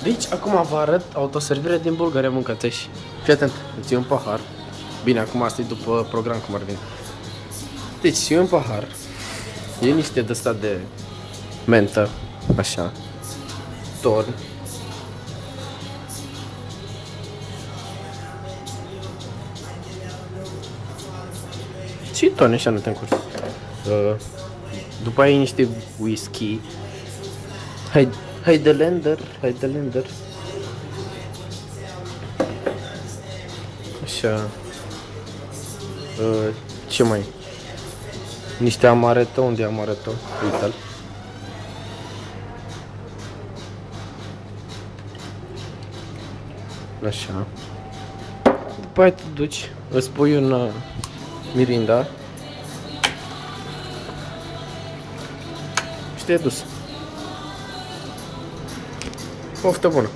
Deci, acum vă arăt autoservire din Bulgaria, mâncați-și. Fii atent, îți iei un pahar. Bine, acum asta e după program cum ar veni. Deci, iei un pahar. Iei niște de-asta de mentă, așa. Torn. Și torni, așa nu te încurci. După aia iei niște whisky. Highlander. Așa. Ce mai? Niște amaretto, unde e amaretto? Uite-l. Așa. După aia te duci, îți pui un mirinda și te-ai dus. Poftă bună!